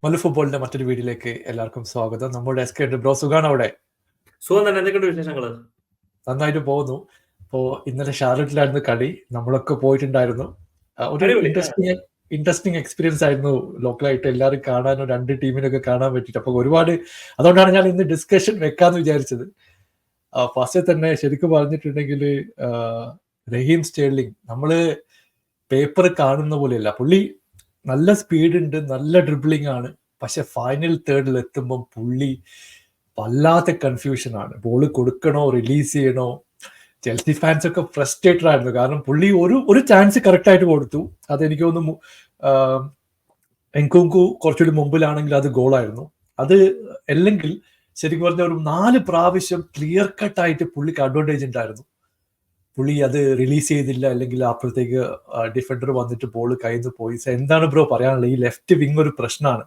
മല്ലു ഫുട്ബോളിന്റെ മറ്റൊരു വീഡിയോയിലേക്ക് എല്ലാവർക്കും സ്വാഗതം. നമ്മുടെ എസ് കെ ബ്രോ, സുഖാണ് അവിടെ? സുഖം തന്നെ. എന്തൊക്കെയുണ്ട് വിശേഷങ്ങള്? നന്നായിട്ട് പോകുന്നു. അപ്പോ ഇന്നലെ ഷാർലറ്റിലായിരുന്നു കളി, നമ്മളൊക്കെ പോയിട്ടുണ്ടായിരുന്നു. ഒരു ഇൻട്രസ്റ്റിംഗ് എക്സ്പീരിയൻസ് ആയിരുന്നു. ലോക്കലായിട്ട് എല്ലാവരും കാണാനും രണ്ട് ടീമിനൊക്കെ കാണാൻ പറ്റിയിട്ട്. അപ്പൊ ഒരുപാട്, അതുകൊണ്ടാണ് ഞാൻ ഇന്ന് ഡിസ്കഷൻ വെക്കാന്ന് വിചാരിച്ചത്. ഫസ്റ്റ് തന്നെ ശരിക്കും പറഞ്ഞിട്ടുണ്ടെങ്കിൽ റഹീം സ്റ്റേർലിംഗ് നമ്മള് പേപ്പർ കാണുന്ന പോലെയല്ല. പുള്ളി നല്ല സ്പീഡ് ഉണ്ട്, നല്ല ഡ്രിബിളിംഗ് ആണ്. പക്ഷെ ഫൈനൽ തേർഡിൽ എത്തുമ്പോൾ പുള്ളി വല്ലാത്ത കൺഫ്യൂഷൻ ആണ്. ബോള് കൊടുക്കണോ റിലീസ് ചെയ്യണോ? ചെൽസി ഫാൻസ് ഒക്കെ ഫ്രസ്ട്രേറ്റഡ് ആയിരുന്നു. കാരണം പുള്ളി ഒരു ചാൻസ് കറക്റ്റ് ആയിട്ട് കൊടുത്തു. അതെനിക്ക് തോന്നുന്നു എൻകുങ്കു കുറച്ചുകൂടി മുമ്പിലാണെങ്കിൽ അത് ഗോളായിരുന്നു. അത് അല്ലെങ്കിൽ ശരിക്കും പറഞ്ഞ ഒരു 4 പ്രാവശ്യം ക്ലിയർ കട്ട് ആയിട്ട് പുള്ളിക്ക് അഡ്വാൻറ്റേജ് ഉണ്ടായിരുന്നു. പുള്ളി അത് റിലീസ് ചെയ്തില്ല, അല്ലെങ്കിൽ അപ്പുറത്തേക്ക് ഡിഫൻഡർ വന്നിട്ട് ബോൾ കയ്യിൽ നിന്ന് പോയി. എന്താണ് ബ്രോ പറയാനുള്ളത്? ഈ ലെഫ്റ്റ് വിങ് ഒരു പ്രശ്നമാണ്.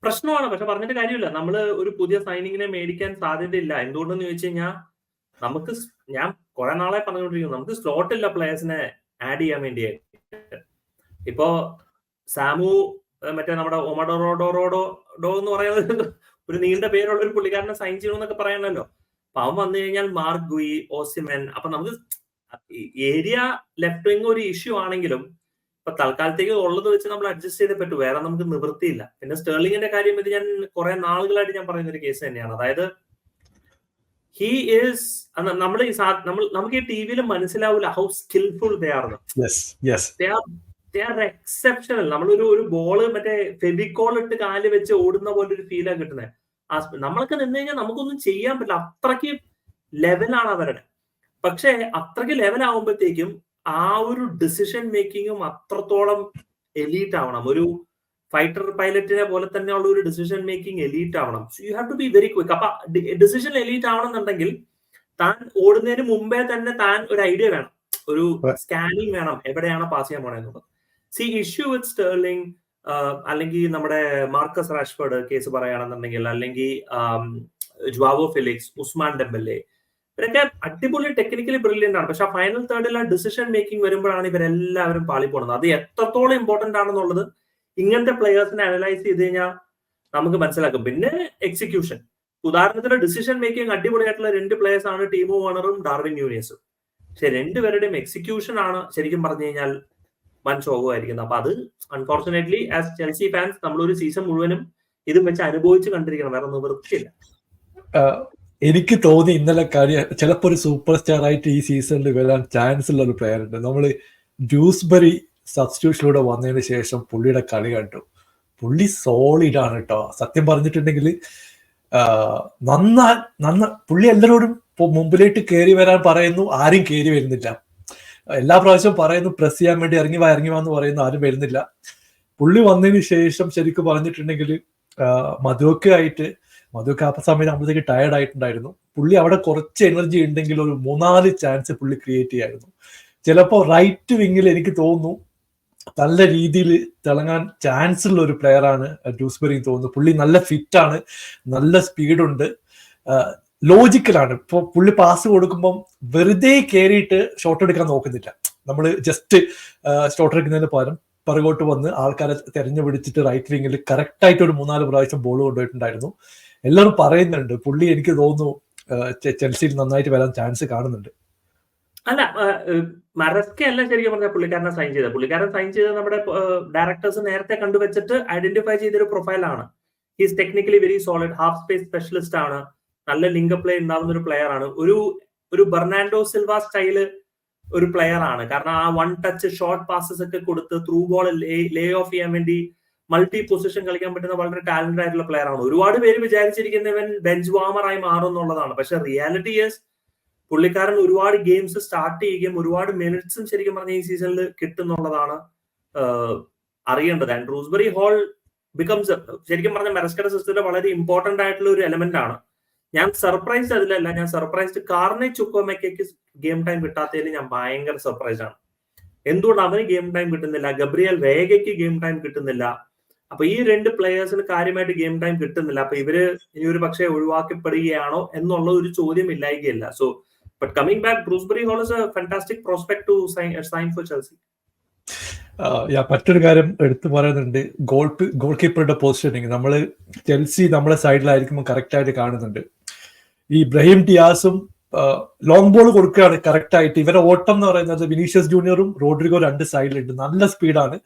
പക്ഷെ പറഞ്ഞിട്ട് കാര്യമില്ല. നമ്മള് ഒരു പുതിയ സൈനിങ്ങിനെ മേടിക്കാൻ സാധ്യതയില്ല. എന്തുകൊണ്ടെന്ന് ചോദിച്ചു കഴിഞ്ഞാൽ ഞാൻ കുറെ നാളെ പറഞ്ഞുകൊണ്ടിരിക്കുന്നു, നമുക്ക് സ്ലോട്ട് ഇല്ല പ്ലേയേഴ്സിനെ ആഡ് ചെയ്യാൻ വേണ്ടിയായിട്ട്. ഇപ്പോ സാമു മറ്റേ നമ്മുടെ ഒമഡോറോഡോ എന്ന് പറയുന്നത് ഒരു നീണ്ട പേരുള്ള ഒരു പുള്ളിക്കാരനെ സൈൻ ചെയ്യണമെന്നൊക്കെ പറയണല്ലോ. അപ്പൊ അവൻ വന്നു കഴിഞ്ഞാൽ മാർക്ക് ഗുയി, ഓസിമെൻ. അപ്പൊ നമുക്ക് ഏരിയ ലെഫ്റ്റ് വിങ് ഒരു ഇഷ്യൂ ആണെങ്കിലും ഇപ്പൊ തൽക്കാലത്തേക്ക് ഉള്ളത് വെച്ച് നമ്മൾ അഡ്ജസ്റ്റ് ചെയ്തേ പറ്റൂ. വേറെ നമുക്ക് നിവൃത്തിയില്ല. പിന്നെ സ്റ്റേർലിങ്ങിന്റെ കാര്യം ഇത് ഞാൻ കുറെ നാളുകളായിട്ട് ഞാൻ പറയുന്ന ഒരു കേസ് തന്നെയാണ്. അതായത് ഹി ഈസ് നമുക്ക് ഈ ടിവിയിൽ മനസ്സിലാവില്ല how skilful they are. They are exceptional. നമ്മളൊരു ബോള് മറ്റേ ഫെവിക്കോൾ ഇട്ട് കാല് വെച്ച് ഓടുന്ന പോലെ ഒരു ഫീലാണ് കിട്ടുന്നത്. നമ്മളൊക്കെ നിന്ന് കഴിഞ്ഞാൽ നമുക്കൊന്നും ചെയ്യാൻ പറ്റില്ല. അത്രയ്ക്ക് ലെവലാണ് അവരുടെ. പക്ഷെ അത്രയ്ക്ക് ലെവൽ ആവുമ്പോഴത്തേക്കും ആ ഒരു ഡിസിഷൻ മേക്കിങ്ങും അത്രത്തോളം എലീറ്റ് ആവണം. ഒരു ഫൈറ്റർ പൈലറ്റിനെ പോലെ തന്നെയുള്ള ഒരു ഡിസിഷൻ മേക്കിംഗ് എലീറ്റ് ആവണം. So you have to be very quick. അപ്പൊ ഡിസിഷൻ എലീറ്റ് ആവണമെന്നുണ്ടെങ്കിൽ താൻ ഓടുന്നതിന് മുമ്പേ തന്നെ താൻ ഒരു ഐഡിയ വേണം, ഒരു സ്കാനിങ് വേണം, എവിടെയാണ് പാസ് ചെയ്യാൻ പോണെന്നുള്ളത്. സി ഇഷ്യൂ വിത്ത് സ്റ്റേർലിംഗ് അല്ലെങ്കിൽ നമ്മുടെ മാർക്കസ് റാഷ്ഫോർഡ് കേസ് പറയുകയാണെന്നുണ്ടെങ്കിൽ, അല്ലെങ്കിൽ ജുവാവോ ഫെലിക്സ്, ഉസ്മാൻ ഡെമ്പലെ, ഇവരൊക്കെ അടിപൊളി ടെക്നിക്കലി ബ്രില്യന്റ് ആണ്. പക്ഷെ ആ ഫൈനൽ തേർഡിൽ ആ ഡിസിഷൻ മേക്കിംഗ് വരുമ്പോഴാണ് ഇവരെല്ലാവരും പാളിപ്പോണത്. അത് എത്രത്തോളം ഇമ്പോർട്ടന്റ് ആണെന്നുള്ളത് ഇങ്ങനത്തെ പ്ലെയേഴ്സിനെ അനലൈസ് ചെയ്ത് കഴിഞ്ഞാൽ നമുക്ക് മനസ്സിലാക്കും. പിന്നെ എക്സിക്യൂഷൻ, ഉദാഹരണത്തിന് ഡിസിഷൻ മേക്കിംഗ് അടിപൊളിയായിട്ടുള്ള 2 പ്ലേയേഴ്സ് ആണ് ടീമോ വേണറും ഡാർവിൻ ന്യൂനേസും. പക്ഷെ രണ്ടുപേരുടെയും എക്സിക്യൂഷൻ ആണ് ശരിക്കും പറഞ്ഞു കഴിഞ്ഞാൽ വൻ ശോകമായിരിക്കുന്നത്. അപ്പൊ അത് അൺഫോർച്ചുനേറ്റ്ലി ആസ് ചെൽസി ഫാൻസ് നമ്മളൊരു സീസൺ മുഴുവനും ഇതും വെച്ച് അനുഭവിച്ച് കണ്ടിരിക്കണം. വേറെ നിവൃത്തിയില്ല. എനിക്ക് തോന്നി ഇന്നലെ കാര്യം ചിലപ്പോൾ ഒരു സൂപ്പർ സ്റ്റാർ ആയിട്ട് ഈ സീസണിൽ വരാൻ ചാൻസ് ഉള്ള ഒരു പ്ലെയർ ഉണ്ട്. നമ്മള് ഡ്യൂസ്ബറി സബ്സ്റ്റിറ്റ്യൂഷനിലൂടെ വന്നതിന് ശേഷം പുള്ളിയുടെ കളി കണ്ടു. പുള്ളി സോളിഡ് ആണ് കേട്ടോ. സത്യം പറഞ്ഞിട്ടുണ്ടെങ്കിൽ പുള്ളി എല്ലാവരോടും മുമ്പിലേക്ക് കയറി വരാൻ പറയുന്നു, ആരും കയറി വരുന്നില്ല. എല്ലാ പ്രാവശ്യവും പറയുന്നു പ്രസ് ചെയ്യാൻ വേണ്ടി ഇറങ്ങി വാ എന്ന് പറയുന്നു, ആരും വരുന്നില്ല. പുള്ളി വന്നതിന് ശേഷം ശരിക്കും പറഞ്ഞിട്ടുണ്ടെങ്കിൽ മധുക്ക് ആ സമയത്ത് നമ്മളത്തേക്ക് ടയർഡ് ആയിട്ടുണ്ടായിരുന്നു. പുള്ളി അവിടെ കുറച്ച് എനർജി ഉണ്ടെങ്കിൽ ഒരു 3-4 ചാൻസ് പുള്ളി ക്രിയേറ്റ് ചെയ്യായിരുന്നു. ചിലപ്പോൾ റൈറ്റ് വിങ്ങിൽ എനിക്ക് തോന്നുന്നു നല്ല രീതിയിൽ തിളങ്ങാൻ ചാൻസ് ഉള്ള ഒരു പ്ലെയർ ആണ് ഡ്യൂസ്ബറി തോന്നുന്നു. പുള്ളി നല്ല ഫിറ്റ് ആണ്, നല്ല സ്പീഡുണ്ട്, ലോജിക്കലാണ്. ഇപ്പോൾ പുള്ളി പാസ് കൊടുക്കുമ്പം വെറുതെ കയറിയിട്ട് ഷോട്ട് എടുക്കാൻ നോക്കുന്നില്ല. നമ്മൾ ജസ്റ്റ് ഷോട്ട് എടുക്കുന്നതിന് പകരം പിറകോട്ട് വന്ന് ആൾക്കാരെ തെരഞ്ഞു പിടിച്ചിട്ട് റൈറ്റ് വിങ്ങിൽ കറക്റ്റ് ആയിട്ട് ഒരു 3-4 പ്രാവശ്യം ബോൾ കൊണ്ടുപോയിട്ടുണ്ടായിരുന്നു. എല്ലാവരും പറയുന്നുണ്ട് പുള്ളി, എനിക്ക് തോന്നുന്നു ചെൽസിയിൽ നന്നായിട്ട് വരാൻ ചാൻസ് കാണുന്നുണ്ട്. അല്ല, മറസ്ക അല്ല ശരിക്കും പറഞ്ഞാൽ പുള്ളിക്കാരനെ സൈൻ ചെയ്തത് നമ്മുടെ ഡയറക്ടേഴ്സ് നേരത്തെ കണ്ടുവച്ചിട്ട് ഐഡന്റിഫൈ ചെയ്തൊരു പ്രൊഫൈലാണ്. He's technically very solid, half space specialist ആണ്, നല്ല ലിങ്ക് പ്ലേ ഉണ്ടാവുന്ന ഒരു പ്ലെയർ ആണ്, ഒരു ബെർണാൻഡോ സിൽവ സ്റ്റൈല് ഒരു പ്ലെയർ ആണ്. കാരണം ആ 1 ടച്ച് ഷോർട്ട് പാസസ് ഒക്കെ കൊടുത്ത് ത്രൂ ബോൾ ലേ ഓഫ് ചെയ്യാൻ വേണ്ടി മൾട്ടി പൊസിഷൻ കളിക്കാൻ പറ്റുന്ന വളരെ ടാലന്റഡ് ആയിട്ടുള്ള പ്ലെയർ ആണ്. ഒരുപാട് പേര് വിചാരിച്ചിരിക്കുന്നവൻ ബെഞ്ച് വാമറായി മാറും എന്നുള്ളതാണ്. പക്ഷെ റിയാലിറ്റി ഈസ് പുള്ളിക്കാരൻ ഒരുപാട് ഗെയിംസ് സ്റ്റാർട്ട് ചെയ്യുകയും ഒരുപാട് മിനിറ്റ്സും ശരിക്കും പറഞ്ഞ ഈ സീസണിൽ കിട്ടുന്നുള്ളതാണ് അറിയേണ്ടത്. ആൻഡ് ഡ്യൂസ്ബറി ഹോൾ ബിക്കംസ് ശരിക്കും പറഞ്ഞ മെറസ്കയുടെ സിസ്റ്റത്തിന്റെ വളരെ ഇമ്പോർട്ടന്റ് ആയിട്ടുള്ള ഒരു എലമെന്റ് ആണ്. ഞാൻ സർപ്രൈസ്ഡ് അതിലല്ല, ഞാൻ സർപ്രൈസ്ഡ് കാർണെ ചുക്കോമെക്കയ്ക്ക് ഗെയിം ടൈം കിട്ടാത്തതിൽ ഞാൻ ഭയങ്കര സർപ്രൈസ്ഡ് ആണ്. എന്തുകൊണ്ട് അവന് ഗെയിം ടൈം കിട്ടുന്നില്ല, ഗബ്രിയൽ വേഗയ്ക്ക് ഗെയിം ടൈം കിട്ടുന്നില്ല. അപ്പൊ ഈ 2 പ്ലേയേഴ്സിന് കാര്യമായിട്ട് ഗെയിം ടൈം കിട്ടുന്നില്ല. അപ്പൊ ഇവര് ഇനി ഒരു പക്ഷേ ഒഴിവാക്കപ്പെടുകയാണോ എന്നുള്ള ഒരു ചോദ്യം ഇല്ലായികയല്ല. So but coming back, Dewsbury Hall is a fantastic prospect to sign for Chelsea. മറ്റൊരു കാര്യം എടുത്തു പറയുന്നുണ്ട്, ഗോൾ കീപ്പറുടെ പൊസിഷനിങ്. നമ്മൾ ചെൽസി നമ്മളെ സൈഡിലായിരിക്കുമ്പോൾ കറക്റ്റ് ആയിട്ട് കാണുന്നുണ്ട്. ഈ ബ്രഹീം ഡിയാസും ലോങ് ബോൾ കൊടുക്കുകയാണ് കറക്റ്റ് ആയിട്ട്. ഇവരെ ഓട്ടം എന്ന് പറയുന്നത് വിനീഷ്യസ് ജൂനിയറും റോഡ്രിഗോ രണ്ട് സൈഡിലുണ്ട്, നല്ല സ്പീഡാണ്.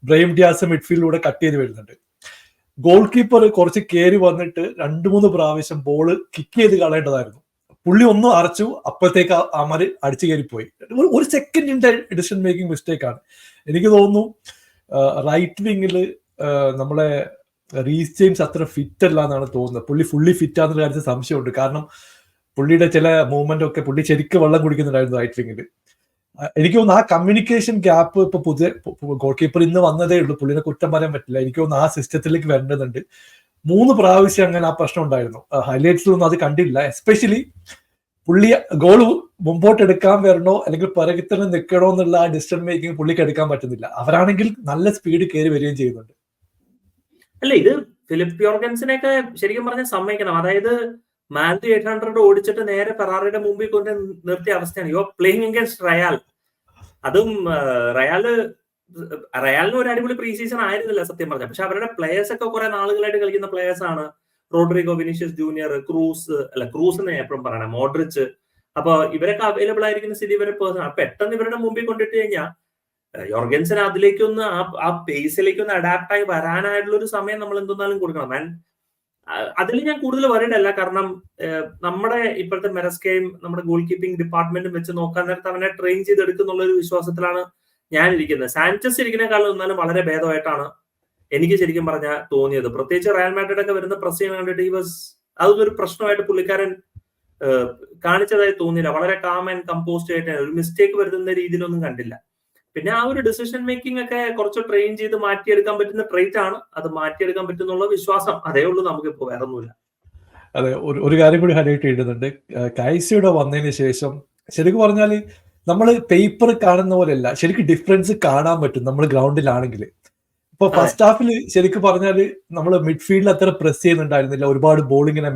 ബ്രഹീം ഡിയാസ് മിഡ്ഫീൽഡിലൂടെ കട്ട് ചെയ്ത് വരുന്നുണ്ട്. ഗോൾ കീപ്പർ കുറച്ച് കയറി വന്നിട്ട് 2-3 പ്രാവശ്യം ബോള് കിക്ക് ചെയ്ത് കളയേണ്ടതായിരുന്നു. പുള്ളി ഒന്നും അറച്ചു, അപ്പോഴത്തേക്ക് അമര് അടിച്ചു കയറിപ്പോയി. ഒരു സെക്കൻഡിന്റെ ഡിസിഷൻ മേക്കിംഗ് മിസ്റ്റേക്ക് ആണ്. എനിക്ക് തോന്നുന്നു റൈറ്റ് വിങ്ങില് നമ്മളെ റീസ് ജെയിംസ് അത്ര ഫിറ്റ് അല്ല എന്നാണ് തോന്നുന്നത്. പുള്ളി ഫുള്ളി ഫിറ്റ് ആണെന്നുള്ള കാര്യത്തിൽ സംശയമുണ്ട്. കാരണം പുള്ളിയുടെ ചില മൂവ്മെന്റ് ഒക്കെ പുള്ളി ശരിക്കും വെള്ളം കുടിക്കുന്നുണ്ടായിരുന്നു റൈറ്റ് വിങ്ങില്. എനിക്ക് തോന്നുന്നു ആ കമ്മ്യൂണിക്കേഷൻ ഗ്യാപ്പ് ഇപ്പൊ പുതിയ ഗോൾ കീപ്പർ ഇന്ന് വന്നതേ ഉള്ളൂ, പുള്ളിനെ കുറ്റം പറയാൻ പറ്റില്ല. എനിക്ക് തോന്നുന്നു ആ സിസ്റ്റത്തിലേക്ക് വരേണ്ടതുണ്ട്. 3 പ്രാവശ്യം അങ്ങനെ ആ പ്രശ്നം ഉണ്ടായിരുന്നു. ഹൈലൈറ്റ്സിലൊന്നും അത് കണ്ടില്ല. എസ്പെഷ്യലി പുള്ളി ഗോൾ മുമ്പോട്ട് എടുക്കാൻ വരണോ അല്ലെങ്കിൽ പിറകിൽ തന്നെ നിൽക്കണോ എന്നുള്ള ആ ഡിസിഷൻ മേക്കിംഗ് പുള്ളിക്ക് എടുക്കാൻ പറ്റുന്നില്ല. അവരാണെങ്കിൽ നല്ല സ്പീഡ് കയറി വരികയും ചെയ്യുന്നുണ്ട്. അല്ല, ഇത് ഫിലിപ്പ് യോർഗൻസിനെയൊക്കെ ശരിക്കും പറഞ്ഞാൽ സമ്മതിക്കണം. അതായത് മാത്യു 800 ഓടിച്ചിട്ട് നേരെ ഫെറാറിയുടെ മുമ്പിൽ കൊണ്ട് നിർത്തിയ അവസ്ഥയാണ്. You are playing against Real. അതും റയലിന് ഒരു അടിപൊളി പ്രീ സീസൺ ആയിരുന്നില്ല സത്യം പറഞ്ഞാൽ. പക്ഷെ അവരുടെ പ്ലേയേഴ്സ് ഒക്കെ കുറെ നാളുകളായിട്ട് കളിക്കുന്ന പ്ലേയേഴ്സ് ആണ്. റോഡ്രിഗോ, വിനീഷ്യസ് ജൂനിയർ, ക്രൂസ് എപ്പോഴും പറയണേ, മോഡ്രിച്ച്. അപ്പൊ ഇവരൊക്കെ അവൈലബിൾ ആയിരിക്കുന്ന സ്ഥിതി ഇവരെ പേഴ്സൺ. പെട്ടെന്ന് ഇവരുടെ മുമ്പിൽ കൊണ്ടിട്ട് കഴിഞ്ഞാൽ യോർഗൻസന് അതിലേക്കൊന്ന് ആ പേസിലേക്ക് ഒന്ന് അഡാപ്റ്റ് ആയി വരാനായിട്ടുള്ള ഒരു സമയം നമ്മൾ എന്തെന്നാലും കൊടുക്കണം. ആൻഡ് അതിൽ ഞാൻ കൂടുതൽ വരണ്ടല്ല. കാരണം നമ്മുടെ ഇപ്പോഴത്തെ മെറസ്കയും നമ്മുടെ ഗോൾ കീപ്പിംഗ് ഡിപ്പാർട്ട്മെന്റും വെച്ച് നോക്കാൻ നേരത്തെ അവനെ ട്രെയിൻ ചെയ്തെടുക്കുന്നുള്ള ഒരു വിശ്വാസത്തിലാണ് ഞാൻ ഇരിക്കുന്നത്. സാൻചസ് ഇരിക്കുന്നേക്കാളും എന്നാലും വളരെ ഭേദമായിട്ടാണ് എനിക്ക് ശരിക്കും പറഞ്ഞാൽ തോന്നിയത്. പ്രത്യേകിച്ച് റയൽ മാഡ്രിഡ് ഒക്കെ വരുന്ന പ്രസ് ചെയ്യാൻ കണ്ടിട്ട് അതൊന്നും ഒരു പ്രശ്നമായിട്ട് പുള്ളിക്കാരൻ കാണിച്ചതായി തോന്നിയില്ല. വളരെ കാം ആൻഡ് കമ്പോസ്ഡ് ആയിട്ട് ഒരു മിസ്റ്റേക്ക് വരുന്ന രീതിയിലൊന്നും കണ്ടില്ല. പിന്നെ ആ ഒരു ഡിസിഷൻ മേക്കിംഗ് ഒക്കെ കുറച്ച് ട്രെയിൻ ചെയ്ത് മാറ്റിയെടുക്കാൻ പറ്റുന്ന ട്രേറ്റ് ആണ്. അത് മാറ്റിയെടുക്കാൻ പറ്റുന്നുള്ള വിശ്വാസം അതേ ഉള്ളൂ നമുക്കിപ്പോ, വേറെ ഒന്നുമില്ല. അതെ, ഒരു കാര്യം കൂടി ഹൈലൈറ്റ് ചെയ്യുന്നുണ്ട്. കൈസിയുടെ വന്നതിന് ശേഷം ശരിക്കും പറഞ്ഞാൽ നമ്മൾ പേപ്പർ കാണുന്ന പോലെയല്ല, ശരിക്കും ഡിഫറൻസ് കാണാൻ പറ്റും നമ്മൾ ഗ്രൗണ്ടിലാണെങ്കിൽ. ഇപ്പൊ ഫസ്റ്റ് ഹാഫിൽ ശരിക്കും പറഞ്ഞാല് നമ്മൾ മിഡ്ഫീൽഡിൽ അത്ര പ്രസ് ചെയ്യുന്നുണ്ടായിരുന്നില്ല. ഒരുപാട് ബോളിങ്ങിനെ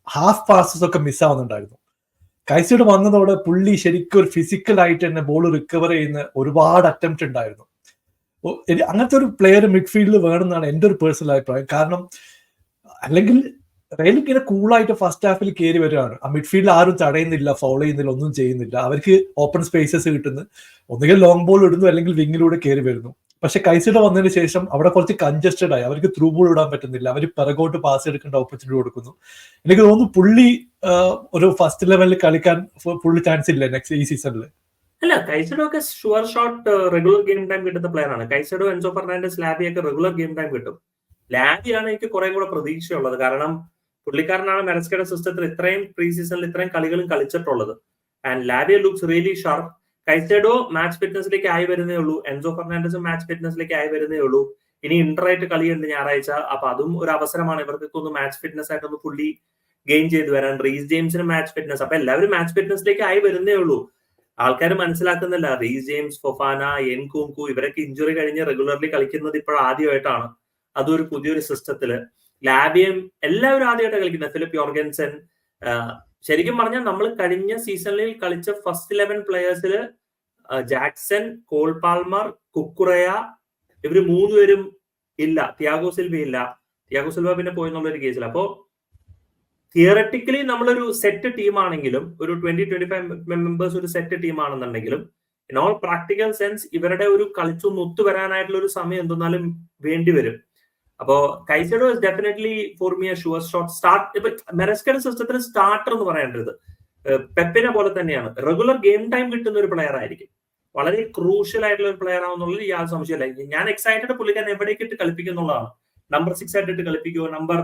ഹാഫ് പാസസ് ഒക്കെ മിസ് ആവുന്നുണ്ടായിരുന്നു. കൈസൈഡ് വന്നതോടെ പുള്ളി ശരിക്കും ഒരു ഫിസിക്കൽ ആയിട്ട് തന്നെ ബോൾ റിക്കവർ ചെയ്യുന്ന ഒരുപാട് അറ്റംപ്റ്റ് ഉണ്ടായിരുന്നു. അങ്ങനത്തെ ഒരു പ്ലെയർ മിഡ്ഫീൽഡിൽ വേണമെന്നാണ് എൻ്റെ ഒരു പേഴ്സണൽ അഭിപ്രായം. കാരണം അല്ലെങ്കിൽ റയൽ ഇങ്ങനെ കൂളായിട്ട് ഫസ്റ്റ് ഹാഫിൽ കയറി വരികയാണ്. ആ മിഡ്ഫീൽഡിൽ ആരും തടയുന്നില്ല, ഫൗൾ ചെയ്യുന്നില്ല, ഒന്നും ചെയ്യുന്നില്ല. അവർക്ക് ഓപ്പൺ സ്പേസസ് കിട്ടുന്നു, ഒന്നുകിൽ ലോങ് ബോൾ ഇടുന്നു അല്ലെങ്കിൽ വിങ്ങിലൂടെ കയറി വരുന്നു. പക്ഷെ കൈസൈഡ് വന്നതിന് ശേഷം അവിടെ കുറച്ച് കൺജസ്റ്റഡ് ആയി. അവർക്ക് ത്രൂ ബോൾ ഇടാൻ പറ്റുന്നില്ല, അവർ പിറകോട്ട് പാസ് എടുക്കേണ്ട ഓപ്പർച്യൂണിറ്റി കൊടുക്കുന്നു. എനിക്ക് തോന്നുന്നു പുള്ളി ഒരു ഫസ്റ്റ് ലെവലിൽ കളിക്കാൻ പുള്ളി ചാൻസ് ഇല്ല നെക്സ്റ്റ് ഈ സീസണിൽ. അല്ല, കൈസഡോ ഒക്കെ sure shot regular game time കിട്ടുന്ന പ്ലെയർ ആണ്. കൈസഡോ, എൻസോ ഫെർണാണ്ടസ്, ലാബി ഒക്കെ റെഗുലർ ഗെയിം ടൈം കിട്ടും. ലാബിയാണ് എനിക്ക് കുറെ കൂടെ പ്രതീക്ഷയുള്ളത്. കാരണം പുള്ളിക്കാരനാണ് മെറസ്കയുടെ സിസ്റ്റത്തിൽ ഇത്രയും പ്രീ സീസണിൽ ഇത്രയും കളികളും കളിച്ചിട്ടുള്ളത്. And Lavia looks really sharp. Caicedo match ഫിറ്റ്നസിലേക്ക് ആയി വരുന്നേ ഉള്ളൂ. എൻസോ ഫെർണാണ്ടസും മാച്ച് ഫിറ്റ്നസിലേക്ക് ആയി വരുന്നേ ഉള്ളൂ. ഇനി ഇന്ററായിട്ട് കളിയുണ്ട് ഞായറാഴ്ച. അപ്പൊ അതും ഒരു അവസരമാണ് ഇവർക്കൊക്കെ ഒന്ന് മാച്ച് ഫിറ്റ്നസ് ആയിട്ടൊന്ന് ഫുള്ളി ഗെയിൻ ചെയ്ത് വരാൻ. റീസ് ജെയിംസിന് മാച്ച് ഫിറ്റ്നസ്. അപ്പൊ എല്ലാവരും മാച്ച് ഫിറ്റ്നസിലേക്ക് ആയി വരുന്നേ ഉള്ളൂ. ആൾക്കാർ മനസ്സിലാക്കുന്നില്ല, റീസ് ജെയിംസ്, ഫൊഫാന, എൻകുങ്കു ഇവരൊക്കെ ഇഞ്ചുറി കഴിഞ്ഞ് റെഗുലർലി കളിക്കുന്നത് ഇപ്പോൾ ആദ്യമായിട്ടാണ്. അതൊരു പുതിയൊരു സിസ്റ്റത്തില്. ലാബിയം എല്ലാവരും ആദ്യമായിട്ട് കളിക്കുന്നത്. Filip Jorgensen. ശരിക്കും പറഞ്ഞാൽ നമ്മൾ കഴിഞ്ഞ സീസണിൽ കളിച്ച ഫസ്റ്റ് 11 പ്ലെയേഴ്സിൽ ജാക്സൺ, കോൾ പാൽമർ, കുക്കുറയ ഇവര് 3 പേരും ഇല്ല. തിയാഗോ സിൽവ ഇല്ല. തിയാഗോ സിൽവ പിന്നെ പോയെന്നുള്ളൊരു കേസിൽ. അപ്പോ തിയററ്റിക്കലി നമ്മളൊരു സെറ്റ് ടീമാണെങ്കിലും, ഒരു 20-25 മെമ്പേഴ്സ് ഒരു സെറ്റ് ടീമാണെന്നുണ്ടെങ്കിലും, ഇൻ ഓൾ പ്രാക്ടിക്കൽ സെൻസ് ഇവരുടെ ഒരു കളിച്ചൊന്ന് ഒത്തുവരാനായിട്ടുള്ള ഒരു സമയം എന്തെന്നാലും വേണ്ടിവരും. അപ്പോ Caicedo is definitely for me a sure shot start. ഇപ്പൊ മെറസ്കയുടെ സിസ്റ്റത്തിന് സ്റ്റാർട്ടർ എന്ന് പറയേണ്ടത് പെപ്പിനെ പോലെ തന്നെയാണ്. റെഗുലർ ഗെയിം ടൈം കിട്ടുന്ന ഒരു പ്ലെയർ ആയിരിക്കും. വളരെ ക്രൂഷ്യൽ ആയിട്ടുള്ള ഒരു പ്ലെയർ ആവുന്നുള്ളതിൽ യാതൊരു സംശയമില്ല. ഞാൻ എക്സൈറ്റഡ് പുള്ളിക്കാരൻ എവിടേക്ക് ഇട്ട് കളിപ്പിക്കുന്നുള്ളതാണ്. നമ്പർ 6 ആയിട്ട് ഇട്ട് കളിപ്പിക്കുവോ, നമ്പർ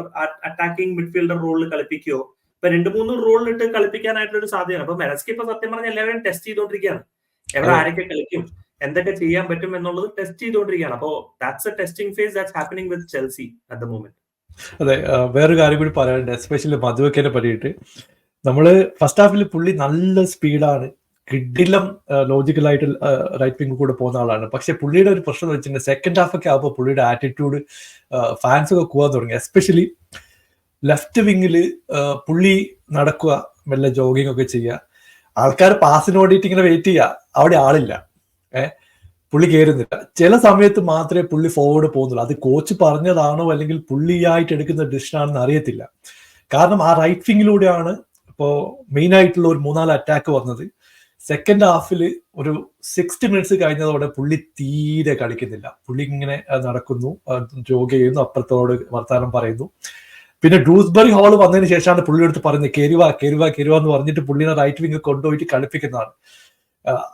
അറ്റാക്കിംഗ് മിഡ്ഫീൽഡർ റോളിൽ കളിപ്പിക്കുവോ, ഇപ്പൊ 2-3 റോളിലിട്ട് കളിപ്പിക്കാനായിട്ടുള്ള ഒരു സാധ്യത. അപ്പൊ മെറസ്കി ഇപ്പൊ സത്യം പറഞ്ഞാൽ എല്ലാവരും ടെസ്റ്റ് ചെയ്തുകൊണ്ടിരിക്കുകയാണ്. എവിടെ ആരൊക്കെ കളിക്കും, എന്തൊക്കെ ചെയ്യാൻ പറ്റും എന്നുള്ളത് ടെസ്റ്റ് ചെയ്തുകൊണ്ടിരിക്കുകയാണ്. അപ്പോ that's a testing phase that's happening with Chelsea at the moment. അതെ, വേറൊരു കാര്യം കൂടി പറയാനുണ്ട്, എസ്പെഷ്യലി മധുവെക്കിനെ പറ്റിയിട്ട്. നമ്മള് ഫസ്റ്റ് ഹാഫിൽ പുള്ളി നല്ല സ്പീഡാണ്, കിഡിലും ലോജിക്കലായിട്ട് റൈറ്റ് വിംഗ് കൂടെ പോകുന്ന ആളാണ്. പക്ഷെ പുള്ളിയുടെ ഒരു പ്രശ്നം എന്ന് വെച്ചിട്ടുണ്ടെങ്കിൽ സെക്കൻഡ് ഹാഫ് ഒക്കെ ആകുമ്പോൾ പുള്ളിയുടെ ആറ്റിറ്റ്യൂഡ് ഫാൻസ് ഒക്കെ കൂടാൻ തുടങ്ങി. എസ്പെഷ്യലി ലെഫ്റ്റ് വിങ്ങില് പുള്ളി നടക്കുക, മെല്ലെ ജോഗിങ് ഒക്കെ ചെയ്യുക, ആൾക്കാർ പാസിന് വേണ്ടിയിട്ട് ഇങ്ങനെ വെയിറ്റ് ചെയ്യുക, അവിടെ ആളില്ല. പുള്ളി കയറുന്നില്ല. ചില സമയത്ത് മാത്രമേ പുള്ളി ഫോർവേഡ് പോകുന്നുള്ളൂ. അത് കോച്ച് പറഞ്ഞതാണോ അല്ലെങ്കിൽ പുള്ളിയായിട്ട് എടുക്കുന്ന ഡിസിഷനാണെന്ന് അറിയത്തില്ല. കാരണം ആ റൈറ്റ് വിങ്ങിലൂടെയാണ് ഇപ്പോൾ മെയിൻ ആയിട്ടുള്ള ഒരു 3-4 അറ്റാക്ക് വന്നത്. സെക്കൻഡ് ഹാഫിൽ ഒരു 60 മിനിറ്റ്സ് കഴിഞ്ഞതോടെ പുള്ളി തീരെ കളിക്കുന്നില്ല. പുള്ളി ഇങ്ങനെ നടക്കുന്നു, ജോഗ് ചെയ്യുന്നു, അപ്പുറത്തോട് വർത്താനം പറയുന്നു. പിന്നെ ഡ്രൂസ്ബറി ഹാൾ വന്നതിന് ശേഷമാണ് പുള്ളിയുടെ അടുത്ത് പറയുന്നത് കയറുക എന്ന് പറഞ്ഞിട്ട് പുള്ളിനെ റൈറ്റ് വിങ് കൊണ്ടുപോയിട്ട് കളിപ്പിക്കുന്നതാണ്.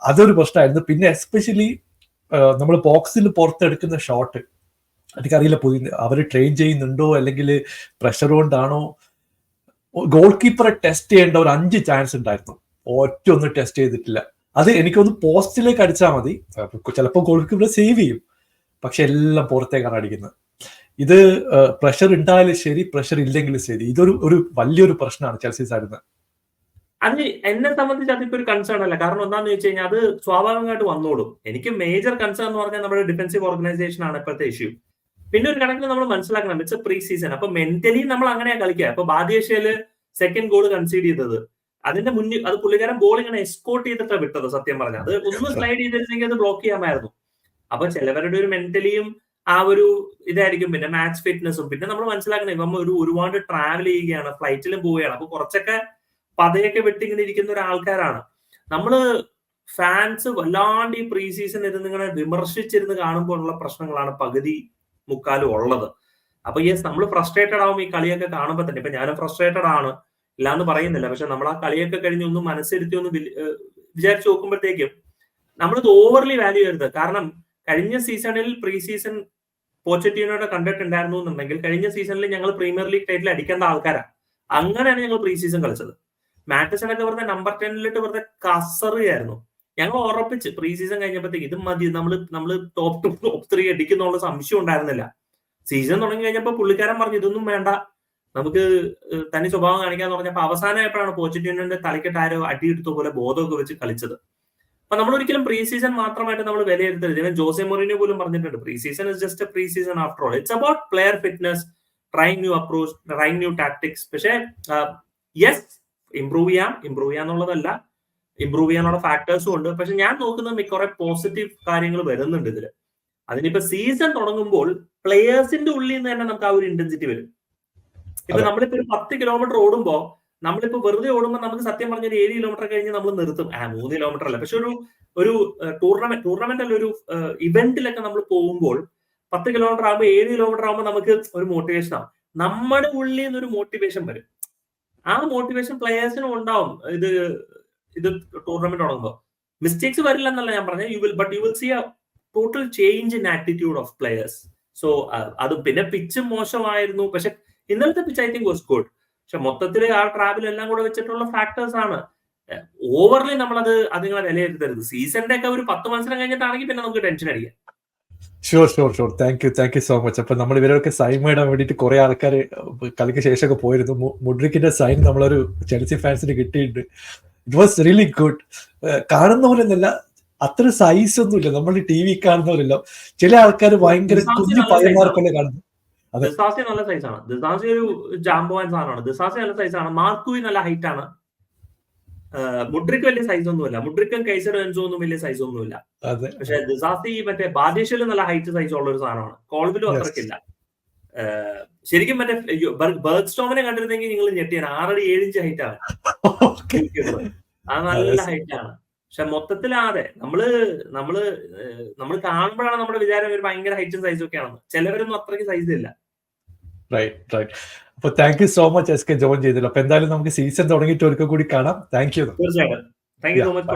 അതൊരു പ്രശ്നമായിരുന്നു. പിന്നെ എസ്പെഷ്യലി നമ്മൾ ബോക്സിൽ പുറത്തെടുക്കുന്ന ഷോട്ട്, എനിക്കറിയില്ല അവർ ട്രെയിൻ ചെയ്യുന്നുണ്ടോ അല്ലെങ്കിൽ പ്രഷർ കൊണ്ടാണോ. ഗോൾ കീപ്പറെ ടെസ്റ്റ് ചെയ്യേണ്ട ഒരു 5 ചാൻസ് ഉണ്ടായിരുന്നു, ഒറ്റ ഒന്നും ടെസ്റ്റ് ചെയ്തിട്ടില്ല. അത് എനിക്കൊന്ന് പോസ്റ്റിലേക്ക് അടിച്ചാൽ മതി, ചിലപ്പോൾ ഗോൾ കീപ്പറെ സേവ് ചെയ്യും, പക്ഷെ എല്ലാം പുറത്തേക്കാണ് അടിക്കുന്നത്. ഇത് പ്രഷർ ഉണ്ടായാലും ശരി, പ്രഷർ ഇല്ലെങ്കിലും ശരി, ഇതൊരു വലിയൊരു പ്രശ്നമാണ് ചെൽസി സൈഡിൽ. അത് എന്നെ സംബന്ധിച്ച് അതിപ്പോ ഒരു കൺസേൺ അല്ല. കാരണം എന്താണെന്ന് വെച്ച് കഴിഞ്ഞാൽ അത് സ്വാഭാവികമായിട്ട് വന്നോളും. എനിക്ക് മേജർ കൺസേൺ എന്ന് പറഞ്ഞാൽ നമ്മുടെ ഡിഫൻസീവ് ഓർഗനൈസേഷൻ ആണ് ഇപ്പോഴത്തെ ഇഷ്യൂ. പിന്നെ ഒരു കണക്കിന് നമ്മൾ മനസ്സിലാക്കണം, ഇറ്റ്സ് എ പ്രീ സീസൺ. അപ്പൊ മെന്റലി നമ്മൾ അങ്ങനെയാ കളിക്കുക. അപ്പൊ ബാദിയേഷ്യയില് സെക്കൻഡ് ഗോൾ കൺസീഡ് ചെയ്തത് അതിന്റെ മുന്നിൽ അത് പുള്ളിക്കാരൻ ബോൾ ഇങ്ങനെ എസ്കോർട്ട് ചെയ്തിട്ടാണ് വിട്ടത്. സത്യം പറഞ്ഞാൽ അത് ഒന്ന് സ്ലൈഡ് ചെയ്തിരുന്നെങ്കിൽ അത് ബ്ലോക്ക് ചെയ്യാമായിരുന്നു. അപ്പൊ ചിലവരുടെ ഒരു മെന്റലിയും ആ ഒരു ഇതായിരിക്കും. പിന്നെ മാച്ച് ഫിറ്റ്നസും. പിന്നെ നമ്മൾ മനസ്സിലാക്കണം, ഇവ ഒരുപാട് ട്രാവൽ ചെയ്യുകയാണ്, ഫ്ലൈറ്റിലും പോവുകയാണ്. അപ്പൊ കുറച്ചൊക്കെ പതയൊക്കെ വെട്ടിങ്ങനെ ഇരിക്കുന്ന ഒരാൾക്കാരാണ് നമ്മള്. ഫാൻസ് വല്ലാണ്ട് ഈ പ്രീ സീസൺ ഇരുന്ന് ഇങ്ങനെ വിമർശിച്ചിരുന്ന് കാണുമ്പോഴുള്ള പ്രശ്നങ്ങളാണ് പകുതി മുക്കാലും ഉള്ളത്. അപ്പൊ യെസ്, നമ്മൾ ഫ്രസ്ട്രേറ്റഡ് ആവും ഈ കളിയൊക്കെ കാണുമ്പോൾ തന്നെ. ഇപ്പൊ ഞാനും ഫ്രസ്ട്രേറ്റഡ് ആണ്, ഇല്ലാന്ന് പറയുന്നില്ല. പക്ഷെ നമ്മൾ ആ കളിയൊക്കെ കഴിഞ്ഞ് ഒന്ന് മനസ്സിരുത്തി ഒന്ന് വിചാരിച്ചു നോക്കുമ്പോഴത്തേക്കും നമ്മളിത് ഓവർലി വാല്യൂ ചെയ്യരുത്. കാരണം കഴിഞ്ഞ സീസണിൽ പ്രീ സീസൺ പോച്ചറ്റീനോടെ കണ്ടിട്ടുണ്ടായിരുന്നു എന്നുണ്ടെങ്കിൽ കഴിഞ്ഞ സീസണിൽ ഞങ്ങൾ പ്രീമിയർ ലീഗ് ടൈറ്റിൽ അടിക്കേണ്ട ആൾക്കാരാണ്. അങ്ങനെയാണ് ഞങ്ങൾ പ്രീ സീസൺ കളിച്ചത്. മാറ്റിസണൊക്കെ വെറുതെ നമ്പർ 10 വെറുതെ കസറുകയായിരുന്നു. ഞങ്ങൾ ഉറപ്പിച്ച് പ്രീ സീസൺ കഴിഞ്ഞപ്പോഴത്തേക്ക് ഇത് മതി, നമ്മള് ടോപ്പ് 2 ടോപ്പ് 3 അടിക്കുന്നുള്ള സംശയം ഉണ്ടായിരുന്നില്ല. സീസൺ തുടങ്ങി കഴിഞ്ഞപ്പോൾ പുള്ളിക്കാരൻ പറഞ്ഞു ഇതൊന്നും വേണ്ട, നമുക്ക് തനി സ്വഭാവം കാണിക്കാന്ന് പറഞ്ഞപ്പോൾ അവസാനമായപ്പോഴാണ് പോച്ചറ്റീനോന്റെ തലക്കെട്ട് ആരോ അടിയെടുത്ത പോലെ ബോധമൊക്കെ വെച്ച് കളിച്ചത്. അപ്പൊ നമ്മൾ ഒരിക്കലും പ്രീ സീസൺ മാത്രമായിട്ട് നമ്മൾ വിലയിരുത്തരുത്. ഇവൻ ജോസെ മൊറീനിയോ പോലും പറഞ്ഞിട്ടുണ്ട്, pre season is just A pre season after all. It's about player fitness, trying new approach, trying new tactics. പക്ഷേ യെസ്, ഇംപ്രൂവ് ചെയ്യാന്നുള്ളതല്ല, ഇംപ്രൂവ് ചെയ്യാനുള്ള ഫാക്ടേഴ്സും ഉണ്ട്. പക്ഷെ ഞാൻ നോക്കുന്നത് കുറെ പോസിറ്റീവ് കാര്യങ്ങൾ വരുന്നുണ്ട് ഇതില്. അതിനിപ്പോ സീസൺ തുടങ്ങുമ്പോൾ പ്ലെയേഴ്സിന്റെ ഉള്ളിൽ നിന്ന് തന്നെ നമുക്ക് ആ ഒരു ഇന്റൻസിറ്റി വരും. ഇപ്പൊ നമ്മളിപ്പോ ഒരു 10 കിലോമീറ്റർ ഓടുമ്പോ നമ്മളിപ്പോ വെറുതെ ഓടുമ്പോൾ നമുക്ക് സത്യം പറഞ്ഞ 7 കിലോമീറ്റർ കഴിഞ്ഞ് നമ്മൾ നിർത്തും. 3 കിലോമീറ്റർ അല്ല, പക്ഷെ ഒരു ടൂർണമെന്റ് അല്ല, ഒരു ഇവന്റിലൊക്കെ നമ്മൾ പോകുമ്പോൾ 10 കിലോമീറ്റർ ആകുമ്പോൾ 7 കിലോമീറ്റർ ആകുമ്പോൾ നമുക്ക് ഒരു മോട്ടിവേഷൻ ആവും. നമ്മുടെ ഉള്ളിൽ നിന്ന് ഒരു മോട്ടിവേഷൻ വരും. ആ മോട്ടിവേഷൻ പ്ലെയേഴ്സിനും ഉണ്ടാവും. ഇത് ടൂർണമെന്റ് തുടങ്ങുമ്പോൾ മിസ്റ്റേക്സ് വരില്ല എന്നല്ല ഞാൻ പറഞ്ഞത്, you will see a total change in attitude of players. So അത് പിന്നെ പിച്ച് മോശമായിരുന്നു, പക്ഷെ ഇന്നലത്തെ pitch I think was good. പക്ഷെ മൊത്തത്തിൽ ആ ട്രാവൽ എല്ലാം കൂടെ വെച്ചിട്ടുള്ള ഫാക്ടേഴ്സ് ആണ്. ഓവർലി നമ്മളത് അതിങ്ങനെ വിലയിരുത്തരുത്. സീസണിന്റെ ഒക്കെ ഒരു 10 മത്സരം കഴിഞ്ഞിട്ടാണെങ്കിൽ പിന്നെ നമുക്ക് ടെൻഷൻ അടിക്കാം. Sure thank you so much. അപ്പൊ നമ്മൾ ഇവരൊക്കെ സൈൻ ഇടാൻ വേണ്ടിയിട്ട് കുറെ ആൾക്കാർ കളിക്ക് ശേഷമൊക്കെ പോയിരുന്നു. മുഡ്രിക്കിന്റെ സൈൻ നമ്മളൊരു ചെൽസി ഫാൻസിന് കിട്ടിയിട്ടുണ്ട്. It was really good. കാണുന്ന പോലെ ഒന്നല്ല, അത്ര സൈസ് ഒന്നുമില്ല, നമ്മൾ ടി വി കാണുന്ന പോലെയല്ല. ചില ആൾക്കാർ ഭയങ്കര കുഞ്ഞു പയ്യന്മാർക്കൊക്കെ കാണുന്നു. ദിസാസി നല്ല സൈസാണ്. ദിസാസി ഒരു ജാംബോൻ സാധനമാണ്. ദിസാസി നല്ല സൈസാണ്. മാർക്കുവി നല്ല ഹൈറ്റ് ആണ്. മുഡ്രിക്ക് വലിയ സൈസ് ഒന്നുമില്ല. മുഡ്രിക്കും കൈസറും എൻസോ ഒന്നും വലിയ സൈസ് ഒന്നുമില്ല. പക്ഷെ ദിസാസി മറ്റേ ബാദേശിയിൽ നല്ല ഹൈറ്റ് സൈസ് ഉള്ള ഒരു സാധനമാണ്. കോൾവിലും അത്രക്കില്ല. ശരിക്കും മറ്റേ ബർഗ് സ്റ്റോമിനെ കണ്ടിരുന്നെങ്കിൽ നിങ്ങൾ ഞെട്ടിയാണ്. 6 അടി 7 ഇഞ്ച് ഹൈറ്റ് ആണ്. അത് നല്ല ഹൈറ്റ് ആണ്. പക്ഷെ മൊത്തത്തിലാതെ നമ്മള് കാണുമ്പോഴാണ് നമ്മുടെ വിചാരം ഒരു ഭയങ്കര ഹൈറ്റും സൈസും ഒക്കെ ആണെന്ന്. ചിലവരൊന്നും അത്രയ്ക്ക് സൈസ് ഇല്ല. റൈറ്റ്. അപ്പൊ thank you so much S K join ചെയ്തല്ലോ. അപ്പൊ എന്തായാലും നമുക്ക് സീസൺ തുടങ്ങിയിട്ട് ഒരിക്കൽ കൂടി കാണാം. Thank you. തീർച്ചയായിട്ടും. Thank you so much.